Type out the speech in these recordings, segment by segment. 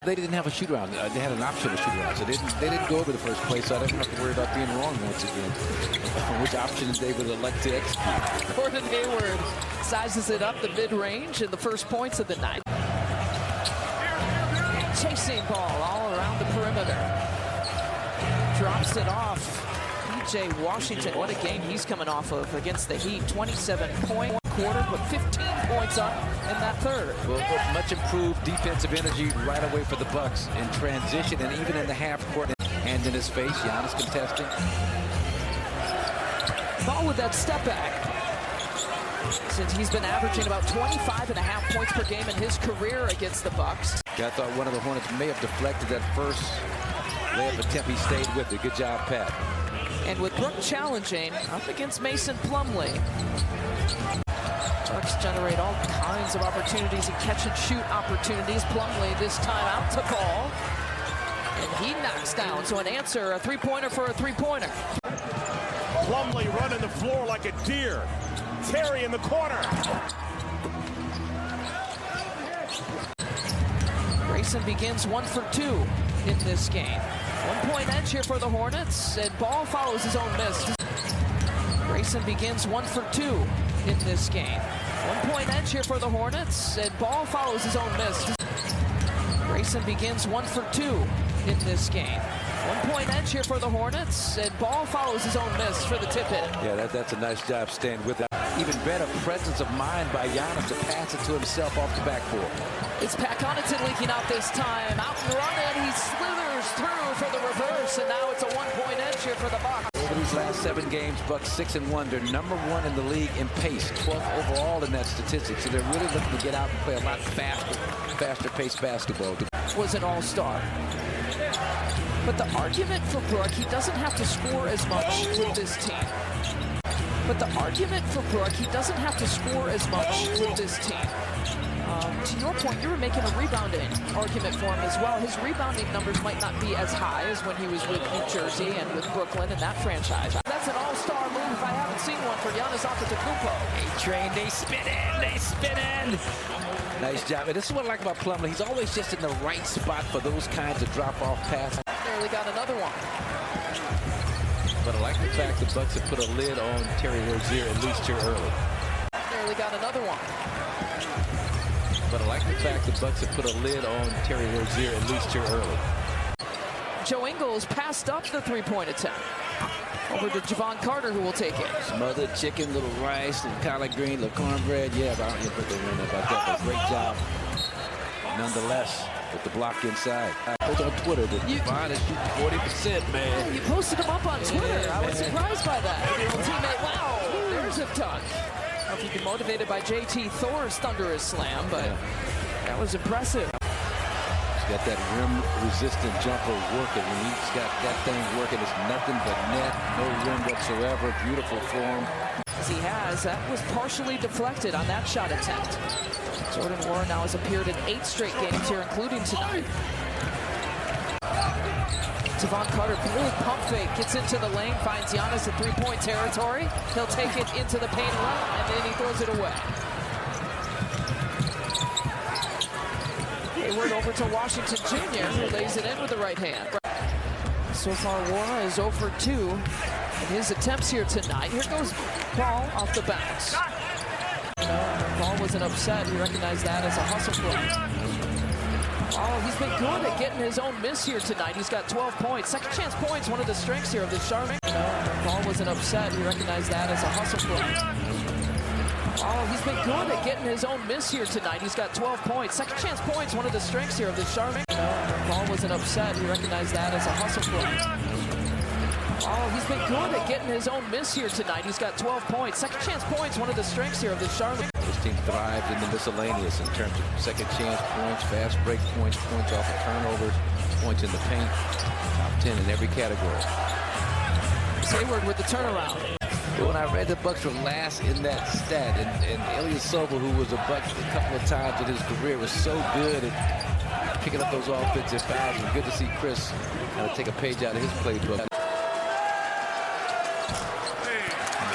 They didn't have a shoot-around. They had an option of shoot-around, so they didn't go over the first play, so I didn't have to worry about being wrong once again. Which options they would elect to execute. Gordon Hayward sizes it up the mid-range and the first points of the night. Chasing ball all around the perimeter. Drops it off. P.J. Washington, what a game he's coming off of against the Heat. 27-point quarter, but 15 points up in that third. Well, much improved defensive energy right away for the Bucks in transition and even in the half court. Hand in his face, Giannis contesting. Ball with that step back. Since he's been averaging about 25.5 points per game in his career against the Bucks. I thought one of the Hornets may have deflected that first layup attempt. He stayed with it. Good job, Pat. And with Brook challenging up against Mason Plumlee. Bucks generate all kinds of opportunities and catch-and-shoot opportunities. Plumlee this time out to ball. And he knocks down. So an answer, a three-pointer for a three-pointer. Plumlee running the floor like a deer. Terry in the corner. Grayson begins 1 for 2 in this game. 1-point edge here for the Hornets, and Ball follows his own miss. Grayson begins 1 for 2 in this game. 1-point edge here for the Hornets, and Ball follows his own miss. Grayson begins 1 for 2 in this game. 1-point edge here for the Hornets, and Ball follows his own miss for the tip in. Yeah, that's a nice job staying with that. Even better presence of mind by Giannis to pass it to himself off the backboard. It's Pat Connaughton leaking out this time. Out and running, he slithers through for the reverse, and now it's a 1-point edge here for the Bucks. Over these last 7 games, Bucks 6-1. They're #1 in the league in pace, 12th overall in that statistic. So they're really looking to get out and play a lot faster-paced basketball. Was an all-star. But the argument for Brook, he doesn't have to score as much with this team. To your point, you were making a rebounding argument for him as well. His rebounding numbers might not be as high as when he was with New Jersey and with Brooklyn and that franchise. That's an all-star move if I haven't seen one for Giannis Antetokounmpo. A-Train, they spin in. Nice job. And this is what I like about Plumlee. He's always just in the right spot for those kinds of drop-off passes. Nearly got another one. But I like the fact the Bucks have put a lid on Terry Rozier at least here early. Nearly got another one. But I like the fact the Bucks have put a lid on Terry Rozier at least here early. Joe Ingles passed up the three-point attempt. Over to Javon Carter, who will take it. Smothered chicken, little rice, little collard green, little cornbread. Yeah, but I don't put the win about that. But great job, nonetheless, with the block inside. I was on Twitter that Javon is shooting 40%, man. Yeah, you posted him up on Twitter. Yeah, I was surprised by that. Your old teammate, wow, there's a dunk. I don't know if you get motivated by JT Thor's thunderous slam, but that was impressive. He's got that rim-resistant jumper working. When he's got that thing working, it's nothing but net, no rim whatsoever. Beautiful form. As he has, that was partially deflected on that shot attempt. Jordan Warren now has appeared in 8 straight games here, including tonight. Javon Carter, really pump fake, gets into the lane, finds Giannis at three-point territory. He'll take it into the paint run, and then he throws it away. Hayward over to Washington Jr., who lays it in with the right hand. So far, Wara is 0 for 2 in his attempts here tonight. Here goes Ball off the bounce. Ball wasn't upset. He recognized that as a hustle play. Oh, he's been good at getting his own miss here tonight. He's got 12 points. Second chance points, one of the strengths here of the Charlotte. Ball wasn't upset. He recognized that as a hustle play. Oh, he's been good at getting his own miss here tonight. He's got 12 points. Second chance points, one of the strengths here of the Charlotte. Ball wasn't upset. He recognized that as a hustle play. Oh, he's been good at getting his own miss here tonight. He's got 12 points. Second chance points, one of the strengths here of the Charlotte. This team thrived in the miscellaneous in terms of second chance points, fast break points, points off of turnovers, points in the paint. Top 10 in every category. Hayward with the turnaround. When I read the Bucks were last in that stat, and Ilyasova, who was a Buck a couple of times in his career, was so good at picking up those offensive fouls. And good to see Chris kind of take a page out of his playbook.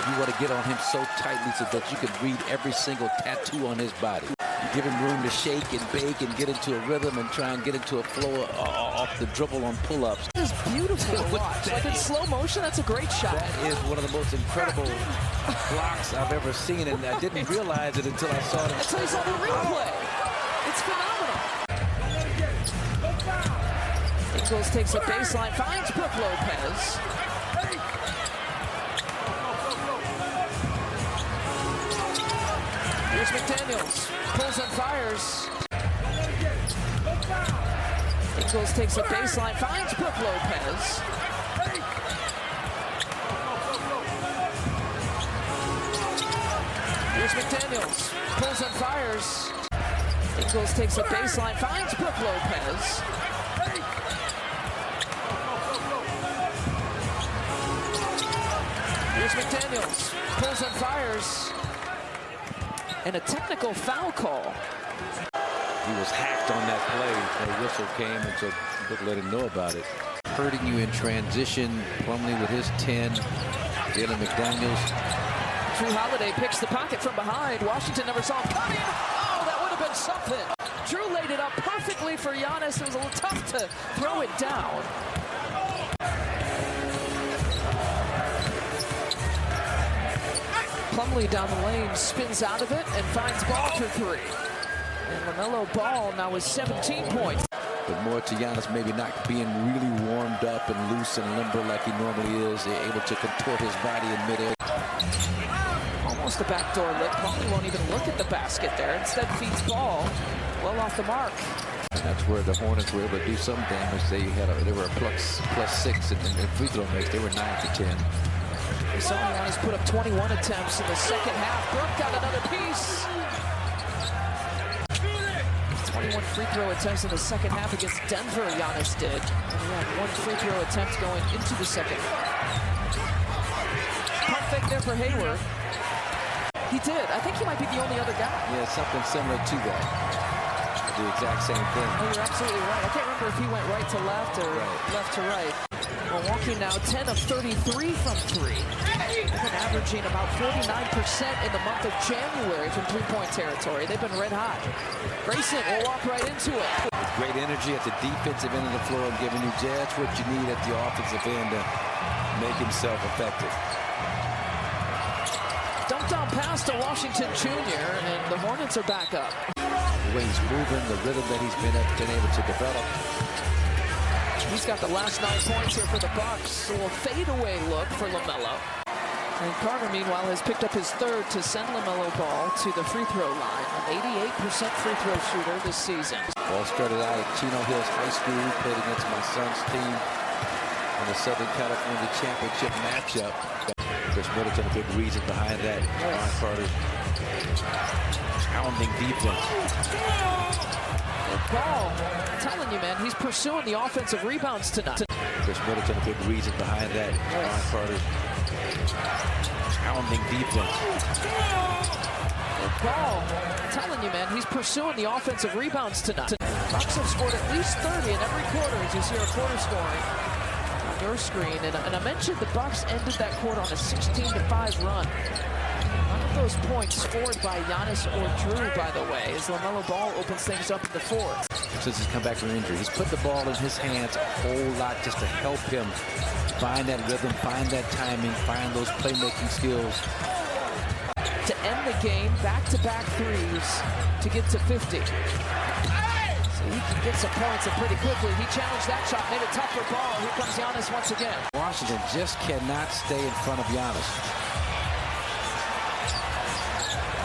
You want to get on him so tightly so that you can read every single tattoo on his body. give him room to shake and bake and get into a rhythm and try and get into a flow off the dribble on pull-ups. It's beautiful to watch. Like in slow motion, that's a great shot. That is one of the most incredible blocks I've ever seen, and I didn't realize it until I saw it. Until you saw the replay. It's phenomenal. Ingles takes a baseline, finds Brook Lopez. Here's McDaniels, pulls and fires. Ingles takes a baseline, finds Brook Lopez. Here's McDaniels, pulls and fires. Ingles takes a baseline, finds Brook Lopez. Here's McDaniels, pulls and fires. And a technical foul call. He was hacked on that play. The whistle came, and so Brook let him know about it. Hurting you in transition. Plumlee with his 10. Jalen McDaniels. Drew Holiday picks the pocket from behind. Washington never saw him coming. Oh, that would have been something. Drew laid it up perfectly for Giannis. It was a little tough to throw it down. Plumlee down the lane, spins out of it, and finds Ball for three. And LaMelo Ball now with 17 points. But more to Giannis maybe not being really warmed up and loose and limber like he normally is. They're able to contort his body in midair. Almost a backdoor lip. Plumlee won't even look at the basket there. Instead feeds Ball well off the mark. And that's where the Hornets were able to do some damage. They were a plus 6 in free throw mix. They were 9 for 10. Giannis put up 21 attempts in the second half. Brook got another piece. 21 free throw attempts in the second half against Denver, Giannis did. And he had one free throw attempt going into the second. Pump fake there for Hayward. He did. I think he might be the only other guy. Yeah, something similar to that. The exact same thing. Oh, you're absolutely right. I can't remember if he went right to left or left to right. Milwaukee now 10 of 33 from three. They've been averaging about 49% in the month of January from three-point territory. They've been red hot. Grayson will walk right into it. With great energy at the defensive end of the floor and giving you just what you need at the offensive end to make himself effective. Dumped down pass to Washington Jr., and the Hornets are back up. The way he's moving, the rhythm that he's been able to develop. He's got the last 9 points here for the Bucks. A little fadeaway look for LaMelo. And Carter, meanwhile, has picked up his third to send LaMelo Ball to the free throw line. An 88% free throw shooter this season. Ball started out at Chino Hills High School, played against my son's team in the Southern California Championship matchup. Chris Middleton, a big reason behind that. Ron Carter's pounding defense. Ball, I'm telling you, man, he's pursuing the offensive rebounds tonight. Chris Middleton, a big reason behind that. Ron Carter's pounding defense. Ball, I'm telling you, man, he's pursuing the offensive rebounds tonight. Bucks have scored at least 30 in every quarter, as you see our quarter scoring on your screen. And I mentioned the Bucks ended that quarter on a 16-5 run. None of those points scored by Giannis or Drew, by the way, as LaMelo Ball opens things up in the fourth. Since he's come back from injury, he's put the ball in his hands a whole lot just to help him find that rhythm, find that timing, find those playmaking skills. To end the game, back-to-back threes to get to 50. So he can get some points and pretty quickly. He challenged that shot, made it tough for Ball. Here comes Giannis once again. Washington just cannot stay in front of Giannis.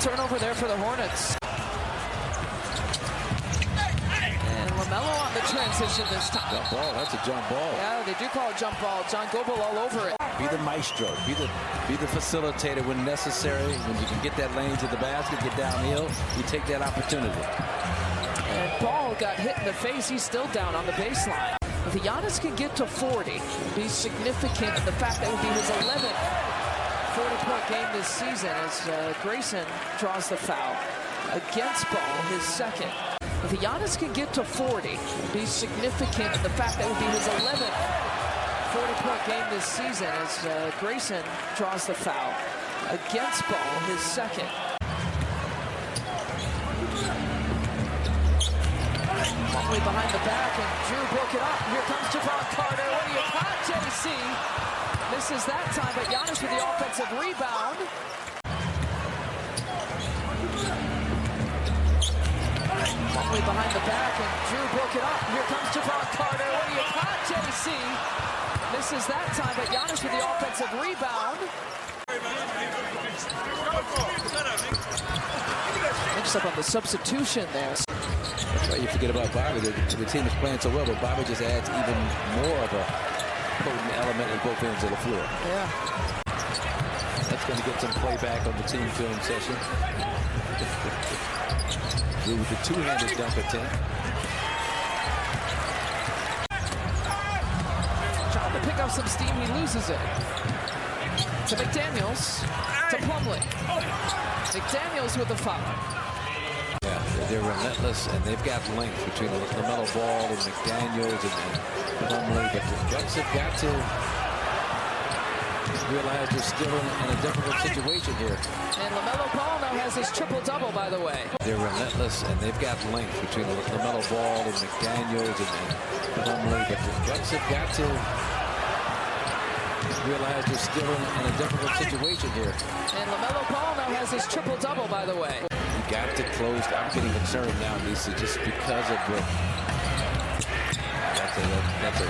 Turnover there for the Hornets. And LaMelo on the transition this time. Jump ball, that's a jump ball. Yeah, they do call it jump ball. John Goebel all over it. Be the maestro, be the facilitator when necessary. When you can get that lane to the basket, get downhill, you take that opportunity. And Ball got hit in the face. He's still down on the baseline. If Giannis can get to 40, it would be significant. And the fact that would be his 11th 40-point game this season as Grayson draws the foul against Ball, his second. If Giannis can get to 40, it would be significant. And the fact that would be his 11th 40-point game this season as Grayson draws the foul against Ball, his second. Plumlee behind the back, and Drew broke it up. Here comes Javon Carter. What do you got, JC? Misses that time, but Giannis with the offensive rebound. Plumlee behind the back, and Drew broke it up. Here comes Javon Carter. What do you got, JC? Misses that time, but Giannis with the offensive rebound. Mixed up on the substitution there. That's why you forget about Bobby. The team is playing so well, but Bobby just adds even more of a potent element in both ends of the floor. Yeah. That's going to get some playback on the team film session. Drew with the two-handed dunk attempt. Trying to pick up some steam, he loses it. To McDaniels, to Plumlee. McDaniels with the foul. Yeah, they're relentless, and they've got length between LaMelo Ball and McDaniels and Plumlee, but the Bucks have got to realize they're still in a difficult situation here. And LaMelo Ball now has his triple-double, by the way. They're relentless, and they've got length between LaMelo Ball and McDaniels and Plumlee, but the Bucks have got to realize they're still in a difficult situation here. And LaMelo Ball now has his triple-double, by the way. You got to close. I'm getting concerned now, Lisa, just because of the... That's a...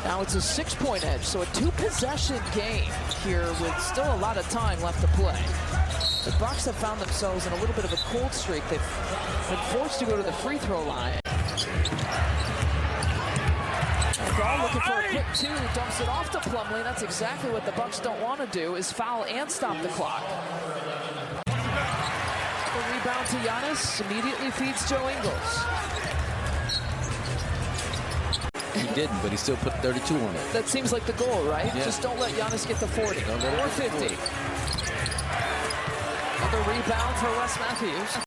Now it's a 6-point edge, so a 2-possession game here with still a lot of time left to play. The Bucks have found themselves in a little bit of a cold streak. They've been forced to go to the free throw line. Ball looking for a quick two, dumps it off to Plumlee. That's exactly what the Bucks don't want to do, is foul and stop the clock. The rebound to Giannis immediately feeds Joe Ingles. He didn't, but he still put 32 on it. That seems like the goal, right? Yeah. Just don't let Giannis get to 40 or 50. Another rebound for Wes Matthews.